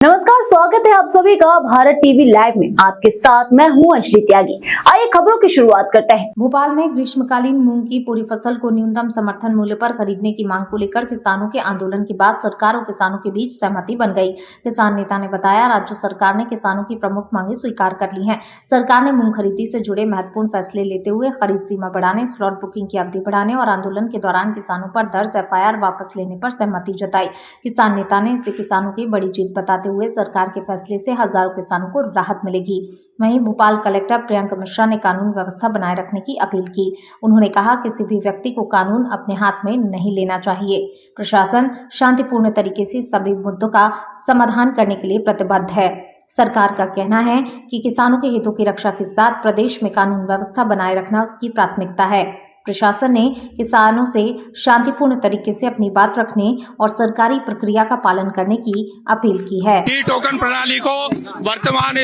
नमस्कार, स्वागत है आप सभी का भारत टीवी लाइव में। आपके साथ मैं हूं अंजलि त्यागी। आइए खबरों की शुरुआत करते हैं। भोपाल में ग्रीष्मकालीन मूंग की पूरी फसल को न्यूनतम समर्थन मूल्य पर खरीदने की मांग को लेकर किसानों के आंदोलन के बाद सरकार और किसानों के बीच सहमति बन गई। किसान नेता ने बताया, राज्य सरकार ने किसानों की प्रमुख मांगे स्वीकार कर ली हैं। सरकार ने मूंग खरीदी से जुड़े महत्वपूर्ण फैसले लेते हुए खरीद सीमा बढ़ाने, स्लॉट बुकिंग की अवधि बढ़ाने और आंदोलन के दौरान किसानों पर दर्ज FIR वापस लेने पर सहमति जताई। किसान नेता ने इसे किसानों की बड़ी जीत बताते हुए सरकार के फैसले से हजारों किसानों को राहत मिलेगी। वहीं भोपाल कलेक्टर प्रियंका मिश्रा ने कानून व्यवस्था बनाए रखने की अपील की। उन्होंने कहा, किसी भी व्यक्ति को कानून अपने हाथ में नहीं लेना चाहिए। प्रशासन शांतिपूर्ण तरीके से सभी मुद्दों का समाधान करने के लिए प्रतिबद्ध है। सरकार का कहना है कि किसानों के हितों की रक्षा के साथ प्रदेश में कानून व्यवस्था बनाए रखना उसकी प्राथमिकता है। प्रशासन ने किसानों से शांतिपूर्ण तरीके से अपनी बात रखने और सरकारी प्रक्रिया का पालन करने की अपील की है। ई टोकन प्रणाली को वर्तमान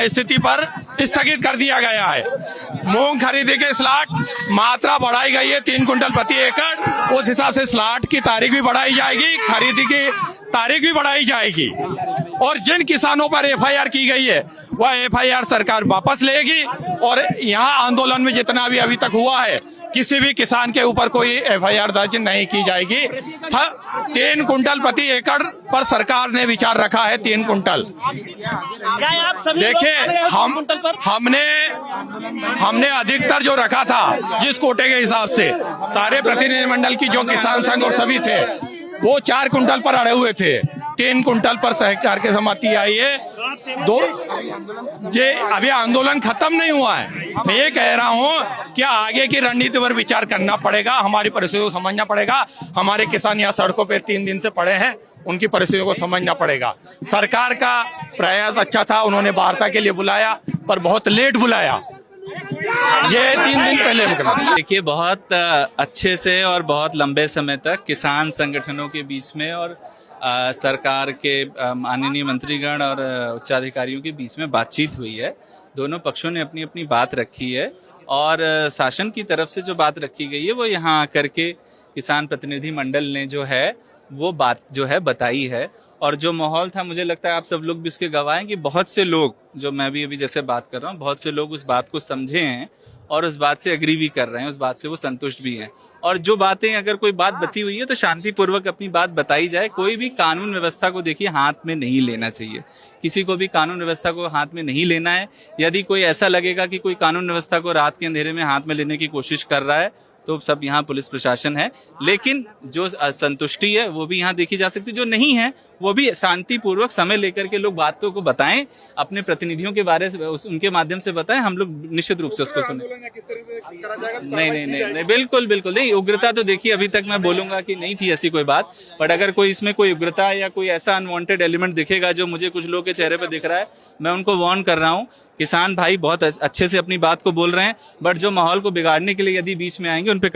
स्थिति पर स्थगित कर दिया गया है। मूंग खरीदी के स्लॉट मात्रा बढ़ाई गई है 3 कुंटल प्रति एकड़। उस हिसाब से स्लॉट की तारीख भी बढ़ाई जाएगी, खरीदी की तारीख भी बढ़ाई जाएगी। और जिन किसानों पर FIR की गई है वह FIR सरकार वापस लेगी। और यहाँ आंदोलन में जितना भी अभी तक हुआ है, किसी भी किसान के ऊपर कोई FIR दर्ज नहीं की जाएगी। 3 कुंटल प्रति एकड़ पर सरकार ने विचार रखा है। 3 कुंटल। देखिए, हमने अधिकतर जो रखा था जिस कोटे के हिसाब से, सारे प्रतिनिधिमंडल की जो किसान संघ और सभी थे वो 4 कुंटल पर अड़े हुए थे। 3 कुंटल पर सरकार की सहमति आई है। ये अभी आंदोलन खत्म नहीं हुआ है। मैं ये कह रहा हूँ कि आगे की रणनीति पर विचार करना पड़ेगा, हमारी परिस्थितियों को समझना पड़ेगा। हमारे किसान यहाँ सड़कों पर 3 दिन से पड़े हैं, उनकी परिस्थितियों को समझना पड़ेगा। सरकार का प्रयास अच्छा था, उन्होंने वार्ता के लिए बुलाया पर बहुत लेट बुलाया। ये 3 दिन पहले देखिए, बहुत अच्छे से और बहुत लंबे समय तक किसान संगठनों के बीच में और सरकार के माननीय मंत्रीगण और उच्चाधिकारियों के बीच में बातचीत हुई है। दोनों पक्षों ने अपनी अपनी बात रखी है और शासन की तरफ से जो बात रखी गई है वो यहाँ आकर के किसान प्रतिनिधि मंडल ने जो है वो बात जो है बताई है। और जो माहौल था, मुझे लगता है आप सब लोग भी उसके गवाह हैं कि बहुत से लोग, जो मैं भी अभी जैसे बात कर रहा हूँ, बहुत से लोग उस बात को समझे हैं और उस बात से एग्री भी कर रहे हैं, उस बात से वो संतुष्ट भी हैं। और जो बातें, अगर कोई बात बती हुई है तो शांतिपूर्वक अपनी बात बताई जाए। कोई भी कानून व्यवस्था को देखिए हाथ में नहीं लेना चाहिए। किसी को भी कानून व्यवस्था को हाथ में नहीं लेना है। यदि कोई ऐसा लगेगा कि कोई कानून व्यवस्था को रात के अंधेरे में हाथ में लेने की कोशिश कर रहा है तो सब यहाँ पुलिस प्रशासन है। लेकिन जो संतुष्टि है वो भी यहाँ देखी जा सकती है। जो नहीं है वो भी शांतिपूर्वक समय लेकर के लोग बातों को बताएं, अपने प्रतिनिधियों के बारे में उनके माध्यम से बताएं। हम लोग निश्चित रूप से उसको सुने। नहीं, बिल्कुल नहीं। उग्रता तो देखिए, अभी तक मैं बोलूंगा कि नहीं थी ऐसी कोई बात। बट अगर कोई इसमें कोई उग्रता या कोई ऐसा अनवांटेड एलिमेंट दिखेगा जो मुझे कुछ लोगों के चेहरे पर दिख रहा है, मैं उनको वार्न कर रहा हूँ। किसान भाई बहुत अच्छे से अपनी बात को बोल रहे हैं, बट जो माहौल को बिगाड़ने के लिए यदि बीच में आएंगे उन पे